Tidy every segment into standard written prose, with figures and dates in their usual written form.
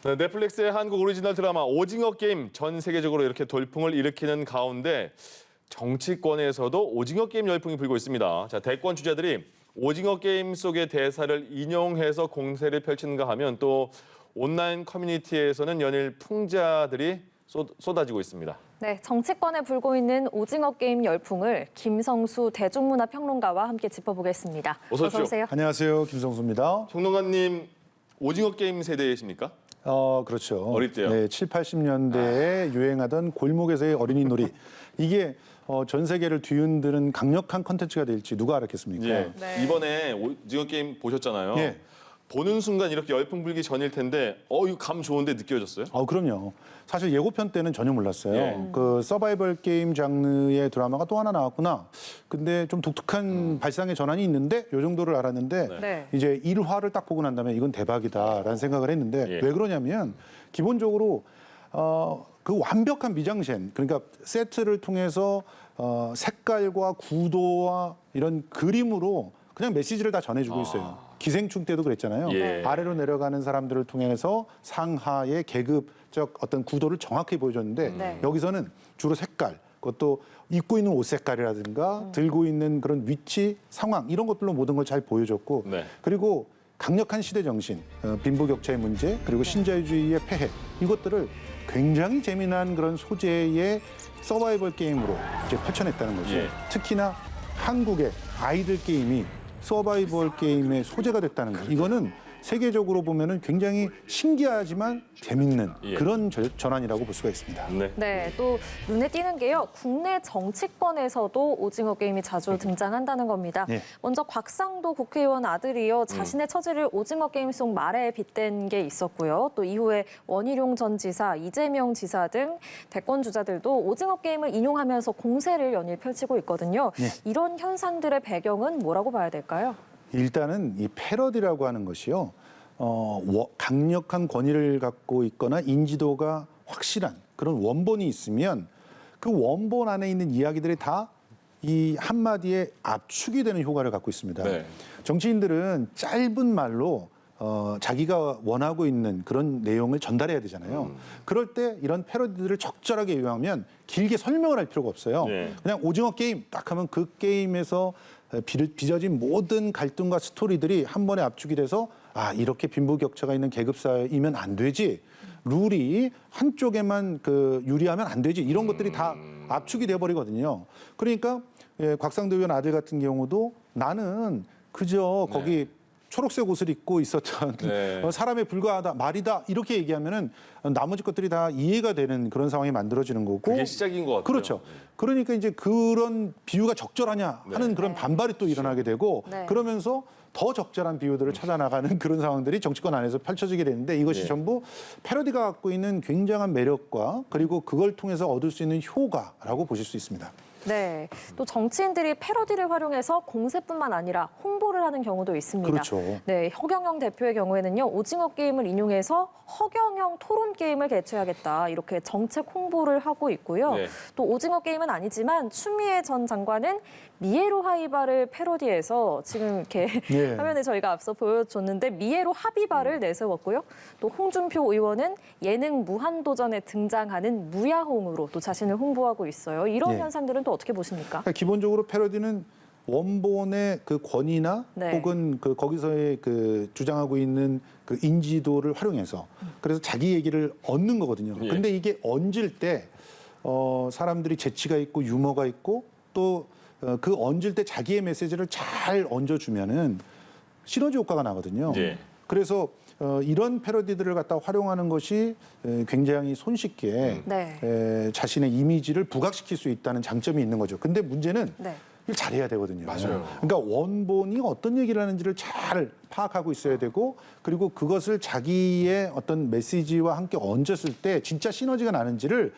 네, 넷플릭스의 한국 오리지널 드라마 오징어 게임 전 세계적으로 이렇게 돌풍을 일으키는 가운데 정치권에서도 오징어 게임 열풍이 불고 있습니다. 자, 대권 주자들이 오징어 게임 속의 대사를 인용해서 공세를 펼치는가 하면 또 온라인 커뮤니티에서는 연일 풍자들이 쏟아지고 있습니다. 네, 정치권에 불고 있는 오징어 게임 열풍을 김성수 대중문화평론가와 함께 짚어보겠습니다. 어서 오십시오. 오세요. 안녕하세요. 김성수입니다. 평론가님, 오징어 게임 세대이십니까? 그렇죠. 어릴 때요? 네, 7, 80년대에 유행하던 골목에서의 어린이 놀이. 이게 전 세계를 뒤흔드는 강력한 컨텐츠가 될지 누가 알았겠습니까? 예. 네. 이번에 오징어 게임 보셨잖아요. 예. 보는 순간 이렇게 열풍 불기 전일 텐데 이거 감 좋은데 느껴졌어요? 그럼요. 사실 예고편 때는 전혀 몰랐어요. 예. 그 서바이벌 게임 장르의 드라마가 또 하나 나왔구나. 근데 좀 독특한 발상의 전환이 있는데 요 정도를 알았는데 네. 이제 1화를 딱 보고 난 다음에 이건 대박이다라는 생각을 했는데 예. 왜 그러냐면 기본적으로 그 완벽한 미장센, 그러니까 세트를 통해서 색깔과 구도와 이런 그림으로 그냥 메시지를 다 전해주고 있어요. 기생충 때도 그랬잖아요. 예. 아래로 내려가는 사람들을 통해서 상하의 계급적 어떤 구도를 정확히 보여줬는데 네. 여기서는 주로 색깔, 그것도 입고 있는 옷 색깔이라든가 들고 있는 그런 위치, 상황 이런 것들로 모든 걸 잘 보여줬고 네. 그리고 강력한 시대 정신, 빈부격차의 문제, 그리고 신자유주의의 폐해 이것들을 굉장히 재미난 그런 소재의 서바이벌 게임으로 이제 펼쳐냈다는 거죠. 예. 특히나 한국의 아이들 게임이 서바이벌 게임의 소재가 됐다는 거. 이거는 세계적으로 보면은 굉장히 신기하지만 재밌는 예. 그런 전환이라고 볼 수가 있습니다. 네. 네, 또 눈에 띄는 게요. 국내 정치권에서도 오징어 게임이 자주 등장한다는 겁니다. 네. 먼저 곽상도 국회의원 아들이요. 자신의 처지를 오징어 게임 속 말에 빗댄 게 있었고요. 또 이후에 원희룡 전 지사, 이재명 지사 등 대권 주자들도 오징어 게임을 인용하면서 공세를 연일 펼치고 있거든요. 네. 이런 현상들의 배경은 뭐라고 봐야 될까요? 일단은 이 패러디라고 하는 것이요. 강력한 권위를 갖고 있거나 인지도가 확실한 그런 원본이 있으면 그 원본 안에 있는 이야기들이 다 이 한마디에 압축이 되는 효과를 갖고 있습니다. 네. 정치인들은 짧은 말로 자기가 원하고 있는 그런 내용을 전달해야 되잖아요. 그럴 때 이런 패러디들을 적절하게 이용하면 길게 설명을 할 필요가 없어요. 네. 그냥 오징어 게임 딱 하면 그 게임에서 빚어진 모든 갈등과 스토리들이 한 번에 압축이 돼서 이렇게 빈부격차가 있는 계급사회이면 안 되지. 룰이 한쪽에만 유리하면 안 되지. 이런 것들이 다 압축이 돼버리거든요. 그러니까 곽상도 의원 아들 같은 경우도 나는 그저 거기 초록색 옷을 입고 있었던 네. 사람에 불과하다, 말이다 이렇게 얘기하면은 나머지 것들이 다 이해가 되는 그런 상황이 만들어지는 거고. 그게 시작인 것 같아요. 그렇죠. 그러니까 이제 그런 비유가 적절하냐 하는 그런 반발이 또 일어나게 되고 네. 그러면서 더 적절한 비유들을 찾아나가는 그런 상황들이 정치권 안에서 펼쳐지게 되는데 이것이 예. 전부 패러디가 갖고 있는 굉장한 매력과 그리고 그걸 통해서 얻을 수 있는 효과라고 보실 수 있습니다. 네, 또 정치인들이 패러디를 활용해서 공세뿐만 아니라 홍보를 하는 경우도 있습니다. 그렇죠. 네, 허경영 대표의 경우에는요, 오징어 게임을 인용해서 허경영 토론 게임을 개최하겠다 이렇게 정책 홍보를 하고 있고요. 네. 또 오징어 게임은 아니지만 추미애 전 장관은 미에로 하이바를 패러디해서 지금 이렇게 예. 화면에 저희가 앞서 보여줬는데 미에로 합의바를 내세웠고요. 또 홍준표 의원은 예능 무한도전에 등장하는 무야홍으로 또 자신을 홍보하고 있어요. 이런 예. 현상들은 또 어떻게 보십니까? 그러니까 기본적으로 패러디는 원본의 그 권위나 네. 혹은 거기서의 주장하고 있는 그 인지도를 활용해서 그래서 자기 얘기를 얻는 거거든요. 예. 근데 이게 얹을 때 사람들이 재치가 있고 유머가 있고 또 그 얹을 때 자기의 메시지를 잘 얹어주면은 시너지 효과가 나거든요. 예. 그래서 이런 패러디들을 갖다 활용하는 것이 굉장히 손쉽게 네. 자신의 이미지를 부각시킬 수 있다는 장점이 있는 거죠. 근데 문제는 네. 이걸 잘해야 되거든요. 맞아요. 그러니까 원본이 어떤 얘기를 하는지를 잘 파악하고 있어야 되고 그리고 그것을 자기의 어떤 메시지와 함께 얹었을 때 진짜 시너지가 나는지를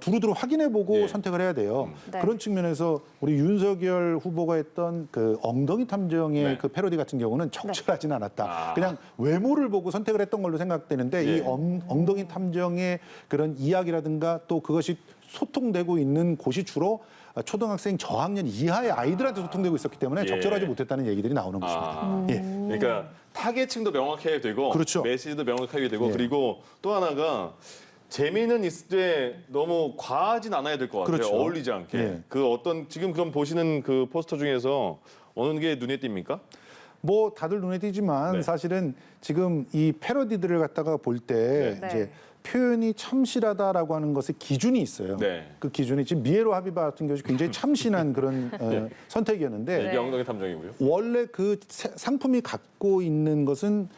두루두루 확인해보고 예. 선택을 해야 돼요. 네. 그런 측면에서 우리 윤석열 후보가 했던 그 엉덩이 탐정의 네. 그 패러디 같은 경우는 적절하진 않았다. 아. 그냥 외모를 보고 선택을 했던 걸로 생각되는데 예. 이 엉덩이 탐정의 그런 이야기라든가 또 그것이 소통되고 있는 곳이 주로 초등학생 저학년 이하의 아이들한테 소통되고 있었기 때문에 예. 적절하지 못했다는 얘기들이 나오는 것입니다. 아. 예. 그러니까 타겟층도 명확해야 되고 그렇죠. 메시지도 명확하게 되고 예. 그리고 또 하나가 재미는 있을 때 너무 과하진 않아야 될 것 같아요. 그렇죠. 어울리지 않게. 예. 그 어떤 지금 그럼 보시는 그 포스터 중에서 어느 게 눈에 띕니까? 뭐 다들 눈에 띄지만 네. 사실은 지금 이 패러디들을 갖다가 볼 때 네. 이제 네. 표현이 참실하다라고 하는 것의 기준이 있어요. 네. 그 기준이 지금 미에로 하비바 같은 경우 굉장히 참신한 그런 선택이었는데 이게 엉덩이 탐정이고요. 원래 그 상품이 갖고 있는 것은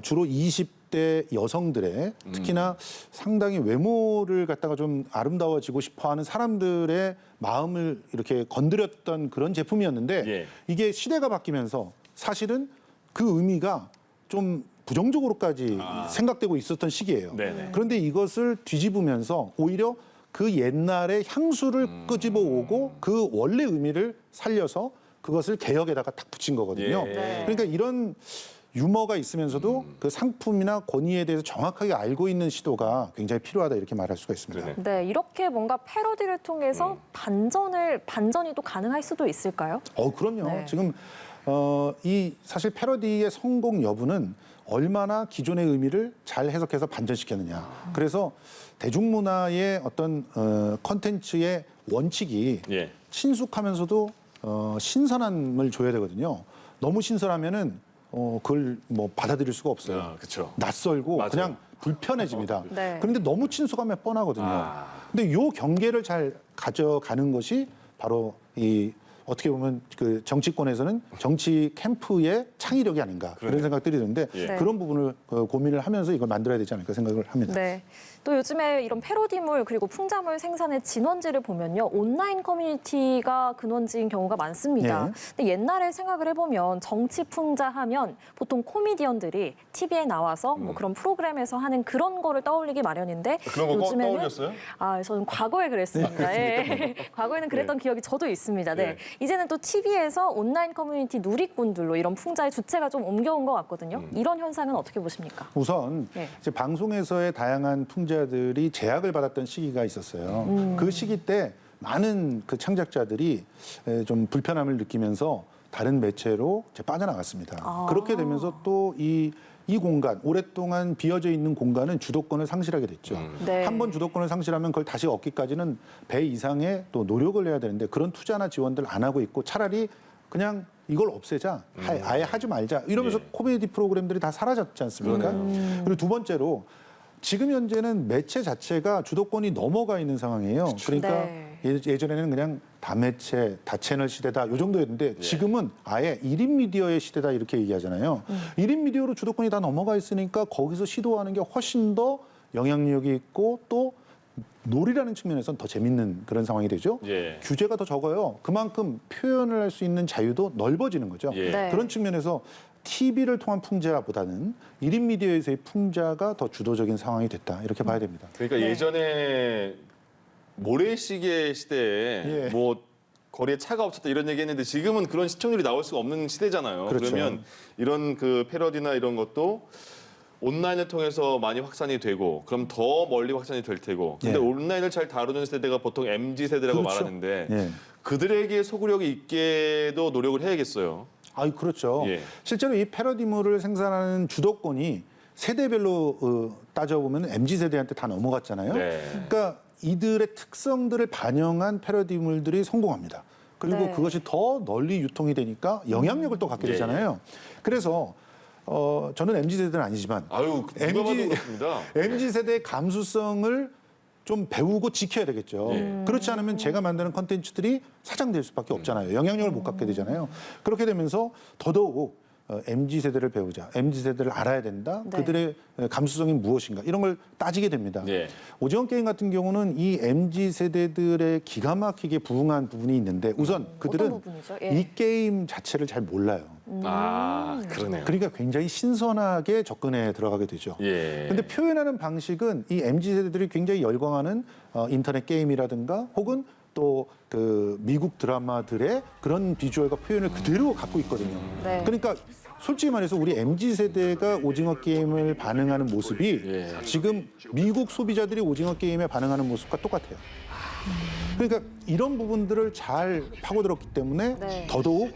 주로 20대 여성들의 특히나 상당히 외모를 갖다가 좀 아름다워지고 싶어하는 사람들의 마음을 이렇게 건드렸던 그런 제품이었는데 예. 이게 시대가 바뀌면서 사실은 그 의미가 좀 부정적으로까지 생각되고 있었던 시기예요. 네네. 그런데 이것을 뒤집으면서 오히려 그 옛날의 향수를 끄집어 오고 그 원래 의미를 살려서 그것을 개혁에다가 딱 붙인 거거든요. 예. 네. 그러니까 이런 유머가 있으면서도 그 상품이나 권위에 대해서 정확하게 알고 있는 시도가 굉장히 필요하다 이렇게 말할 수가 있습니다. 그러네. 네, 이렇게 뭔가 패러디를 통해서 반전이 또 가능할 수도 있을까요? 그럼요. 네. 지금 이 사실 패러디의 성공 여부는 얼마나 기존의 의미를 잘 해석해서 반전시켰느냐. 그래서 대중문화의 어떤 컨텐츠의 원칙이 예. 친숙하면서도 신선함을 줘야 되거든요. 너무 신선하면은 그걸 뭐 받아들일 수가 없어요. 아, 그렇죠. 낯설고 맞아요. 그냥 불편해집니다. 네. 그런데 너무 친숙하면 뻔하거든요. 아. 근데 요 경계를 잘 가져가는 것이 바로 이 어떻게 보면 그 정치권에서는 정치 캠프의 창의력이 아닌가 그러네요. 그런 생각들이 드는데 예. 네. 그런 부분을 고민을 하면서 이걸 만들어야 되지 않을까 생각을 합니다. 네. 또 요즘에 이런 패러디물 그리고 풍자물 생산의 진원지를 보면요. 온라인 커뮤니티가 근원지인 경우가 많습니다. 네. 근데 옛날에 생각을 해보면 정치 풍자 하면 보통 코미디언들이 TV에 나와서 뭐 그런 프로그램에서 하는 그런 거를 떠올리기 마련인데 그런 거 떠올렸어요? 저는 과거에 그랬습니다. 예. 과거에는 그랬던 기억이 저도 있습니다. 네. 이제는 또 TV에서 온라인 커뮤니티 누리꾼들로 이런 풍자의 주체가 좀 옮겨온 것 같거든요. 이런 현상은 어떻게 보십니까? 우선 네. 이제 방송에서의 다양한 풍자들이 제약을 받았던 시기가 있었어요. 그 시기 때 많은 그 창작자들이 좀 불편함을 느끼면서 다른 매체로 이제 빠져나갔습니다. 아. 그렇게 되면서 또 이 공간, 오랫동안 비어져 있는 공간은 주도권을 상실하게 됐죠. 네. 한 번 주도권을 상실하면 그걸 다시 얻기까지는 배 이상의 또 노력을 해야 되는데 그런 투자나 지원들 안 하고 있고 차라리 그냥 이걸 없애자, 아예 하지 말자 이러면서 예. 코미디 프로그램들이 다 사라졌지 않습니까? 그리고 두 번째로 지금 현재는 매체 자체가 주도권이 넘어가 있는 상황이에요. 그러니까 네. 예전에는 그냥 다매체, 다채널 시대다 이 정도였는데 지금은 아예 1인 미디어의 시대다 이렇게 얘기하잖아요. 1인 미디어로 주도권이 다 넘어가 있으니까 거기서 시도하는 게 훨씬 더 영향력이 있고 또 놀이라는 측면에서는 더 재밌는 그런 상황이 되죠. 예. 규제가 더 적어요. 그만큼 표현을 할 수 있는 자유도 넓어지는 거죠. 예. 네. 그런 측면에서 TV를 통한 풍자보다는 1인 미디어에서의 풍자가 더 주도적인 상황이 됐다. 이렇게 봐야 됩니다. 그러니까 네. 예전에 모래시계 시대에 예. 뭐 거리에 차가 없었다 이런 얘기했는데 지금은 그런 시청률이 나올 수가 없는 시대잖아요. 그렇죠. 그러면 이런 그 패러디나 이런 것도 온라인을 통해서 많이 확산이 되고 그럼 더 멀리 확산이 될 테고 근데 예. 온라인을 잘 다루는 세대가 보통 MZ 세대라고 그렇죠. 말하는데 예. 그들에게 소구력이 있게도 노력을 해야겠어요. 그렇죠. 예. 실제로 이 패러디물을 생산하는 주도권이 세대별로 따져보면 MZ세대한테 다 넘어갔잖아요. 네. 그러니까 이들의 특성들을 반영한 패러디물들이 성공합니다. 그리고 네. 그것이 더 널리 유통이 되니까 영향력을 또 갖게 예. 되잖아요. 그래서 저는 MZ세대는 아니지만 아유 누가 봐도 그렇습니다. MZ세대의 감수성을 좀 배우고 지켜야 되겠죠. 그렇지 않으면 제가 만드는 컨텐츠들이 사장될 수밖에 없잖아요. 영향력을 못 갖게 되잖아요. 그렇게 되면서 더더욱 MZ 세대를 배우자, MZ 세대를 알아야 된다. 네. 그들의 감수성이 무엇인가 이런 걸 따지게 됩니다. 예. 오징어 게임 같은 경우는 이 MZ 세대들의 기가 막히게 부응한 부분이 있는데 우선 그들은 어떤 부분이죠? 예. 이 게임 자체를 잘 몰라요. 아, 그러네요. 그러니까 굉장히 신선하게 접근해 들어가게 되죠. 예. 근데 표현하는 방식은 이 MZ 세대들이 굉장히 열광하는 인터넷 게임이라든가 혹은 또 그 미국 드라마들의 그런 비주얼과 표현을 그대로 갖고 있거든요. 네. 그러니까 솔직히 말해서 우리 MZ 세대가 오징어 게임을 반응하는 모습이 예. 지금 미국 소비자들이 오징어 게임에 반응하는 모습과 똑같아요. 그러니까 이런 부분들을 잘 파고들었기 때문에 네. 더더욱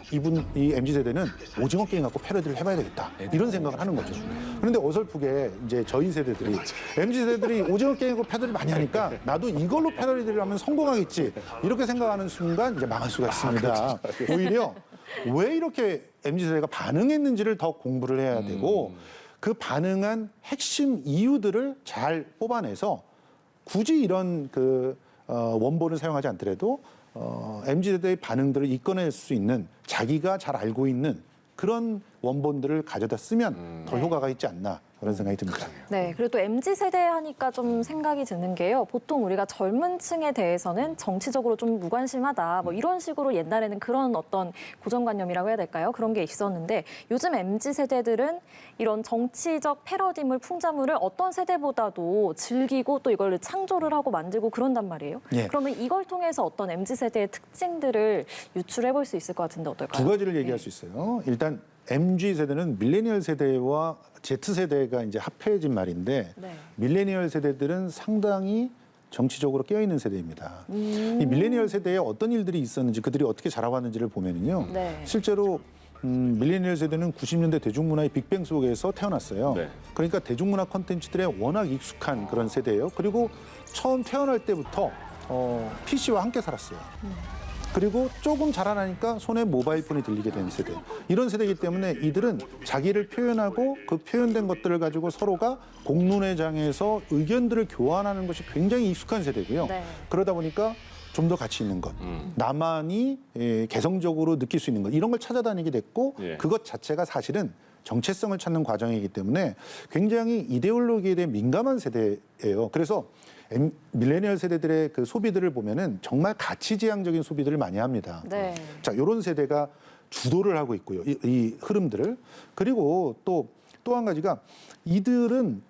이 MZ 세대는 오징어 게임 갖고 패러디를 해봐야 되겠다 이런 생각을 하는 거죠. 그런데 어설프게 이제 저희 세대들이 MZ 세대들이 오징어 게임 갖고 패러디를 많이 하니까 나도 이걸로 패러디를 하면 성공하겠지 이렇게 생각하는 순간 이제 망할 수가 있습니다. 오히려 왜 이렇게 MZ 세대가 반응했는지를 더 공부를 해야 되고 그 반응한 핵심 이유들을 잘 뽑아내서 굳이 이런 원본을 사용하지 않더라도 MZ 세대의 반응들을 이끌어낼 수 있는 자기가 잘 알고 있는 그런 원본들을 가져다 쓰면 더 효과가 있지 않나 그런 생각이 듭니다. 네, 그리고 또 MZ 세대 하니까 좀 생각이 드는 게요. 보통 우리가 젊은 층에 대해서는 정치적으로 좀 무관심하다. 뭐 이런 식으로 옛날에는 그런 어떤 고정관념이라고 해야 될까요? 그런 게 있었는데 요즘 MZ 세대들은 이런 정치적 패러디물, 풍자물을 어떤 세대보다도 즐기고 또 이걸 창조를 하고 만들고 그런단 말이에요. 예. 그러면 이걸 통해서 어떤 MZ 세대의 특징들을 유출해 볼 수 있을 것 같은데 어떨까요? 두 가지를 얘기할 수 있어요. 일단 MZ 세대는 밀레니얼 세대와 Z 세대가 이제 합해진 말인데 네. 밀레니얼 세대들은 상당히 정치적으로 깨어있는 세대입니다. 이 밀레니얼 세대에 어떤 일들이 있었는지 그들이 어떻게 자라왔는지를 보면은요. 네. 실제로 밀레니얼 세대는 90년대 대중문화의 빅뱅 속에서 태어났어요. 네. 그러니까 대중문화 콘텐츠들에 워낙 익숙한 그런 세대예요. 그리고 처음 태어날 때부터 PC와 함께 살았어요. 그리고 조금 자라나니까 손에 모바일 폰이 들리게 된 세대. 이런 세대이기 때문에 이들은 자기를 표현하고 그 표현된 것들을 가지고 서로가 공론회장에서 의견들을 교환하는 것이 굉장히 익숙한 세대고요. 네. 그러다 보니까 좀 더 가치 있는 것, 나만이 개성적으로 느낄 수 있는 것 이런 걸 찾아다니게 됐고 예. 그것 자체가 사실은 정체성을 찾는 과정이기 때문에 굉장히 이데올로기에 대해 민감한 세대예요. 그래서 밀레니얼 세대들의 그 소비들을 보면은 정말 가치지향적인 소비들을 많이 합니다. 네. 자, 이런 세대가 주도를 하고 있고요. 이 흐름들을. 그리고 또 한 가지가 이들은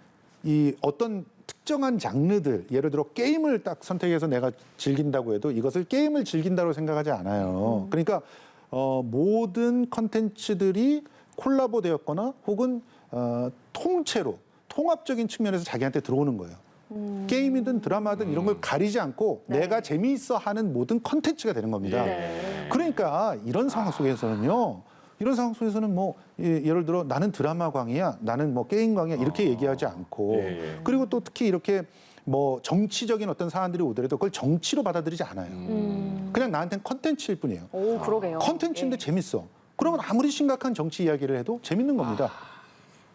이 어떤 특정한 장르들, 예를 들어 게임을 딱 선택해서 내가 즐긴다고 해도 이것을 게임을 즐긴다고 생각하지 않아요. 그러니까 모든 컨텐츠들이 콜라보 되었거나 혹은 통째로 통합적인 측면에서 자기한테 들어오는 거예요. 게임이든 드라마든 이런 걸 가리지 않고 네. 내가 재미있어 하는 모든 컨텐츠가 되는 겁니다. 네. 그러니까 이런 상황 속에서는요. 이런 상황 속에서는 뭐 예를 들어 나는 드라마 광이야, 나는 뭐 게임 광이야 이렇게 얘기하지 않고 예. 그리고 또 특히 이렇게 뭐 정치적인 어떤 사안들이 오더라도 그걸 정치로 받아들이지 않아요. 그냥 나한테는 컨텐츠일 뿐이에요. 오, 그러게요. 컨텐츠인데 예. 재밌어. 그러면 아무리 심각한 정치 이야기를 해도 재밌는 겁니다.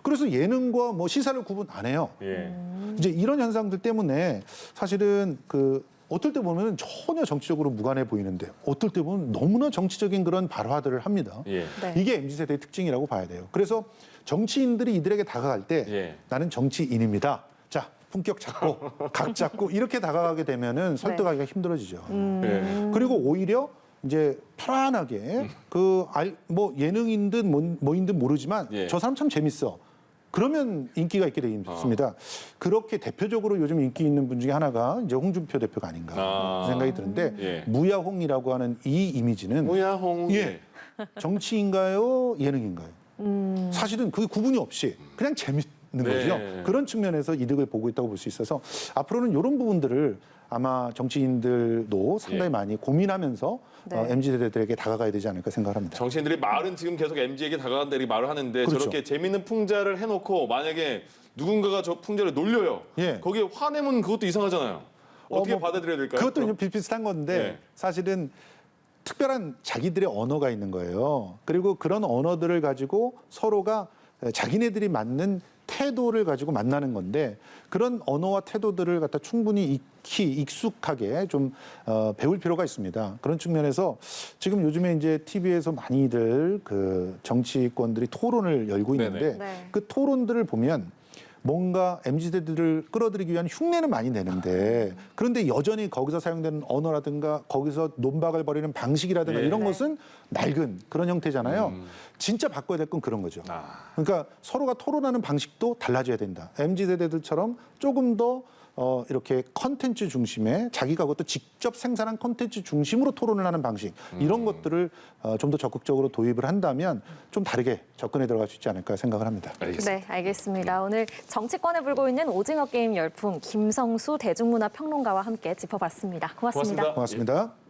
그래서 예능과 뭐 시사를 구분 안 해요. 예. 이제 이런 현상들 때문에 사실은 어떨 때 보면 전혀 정치적으로 무관해 보이는데 어떨 때 보면 너무나 정치적인 그런 발화들을 합니다. 예. 네. 이게 MZ세대의 특징이라고 봐야 돼요. 그래서 정치인들이 이들에게 다가갈 때 예. 나는 정치인입니다. 자, 품격 잡고 각 잡고 이렇게 다가가게 되면은 설득하기가 힘들어지죠. 예. 그리고 오히려 이제 편안하게 뭐 예능인든 뭐인든 모르지만 예. 저 사람 참 재밌어. 그러면 인기가 있게 되겠습니다. 그렇게 대표적으로 요즘 인기 있는 분 중에 하나가 이제 홍준표 대표가 아닌가 생각이 드는데 예. 무야홍이라고 하는 이 이미지는 무야홍. 예, 정치인가요, 예능인가요? 사실은 그게 구분이 없이 그냥 재밌는 네. 거죠. 그런 측면에서 이득을 보고 있다고 볼 수 있어서 앞으로는 이런 부분들을 아마 정치인들도 상당히 예. 많이 고민하면서 네. MZ세대들에게 다가가야 되지 않을까 생각합니다. 정치인들이 말은 지금 계속 MZ에게 다가간다 이렇게 말을 하는데 그렇죠. 저렇게 재밌는 풍자를 해놓고 만약에 누군가가 저 풍자를 놀려요. 예. 거기에 화내면 그것도 이상하잖아요. 어떻게 받아들여야 될까요? 그것도 그럼? 비슷한 건데 네. 사실은 특별한 자기들의 언어가 있는 거예요. 그리고 그런 언어들을 가지고 서로가 자기네들이 맞는 태도를 가지고 만나는 건데 그런 언어와 태도들을 갖다 충분히 익숙하게 좀 배울 필요가 있습니다. 그런 측면에서 지금 요즘에 이제 TV에서 많이들 그 정치권들이 토론을 열고 있는데 네. 그 토론들을 보면 뭔가 MZ세대들을 끌어들이기 위한 흉내는 많이 내는데 그런데 여전히 거기서 사용되는 언어라든가 거기서 논박을 벌이는 방식이라든가 예. 이런 네. 것은 낡은 그런 형태잖아요. 진짜 바꿔야 될 건 그런 거죠. 그러니까 서로가 토론하는 방식도 달라져야 된다. MZ세대들처럼 조금 더 이렇게 컨텐츠 중심의 자기가 그것도 직접 생산한 컨텐츠 중심으로 토론을 하는 방식 이런 것들을 좀 더 적극적으로 도입을 한다면 좀 다르게 접근해 들어갈 수 있지 않을까 생각을 합니다. 알겠습니다. 네, 알겠습니다. 오늘 정치권에 불고 있는 오징어 게임 열풍 김성수 대중문화평론가와 함께 짚어봤습니다. 고맙습니다. 고맙습니다. 고맙습니다.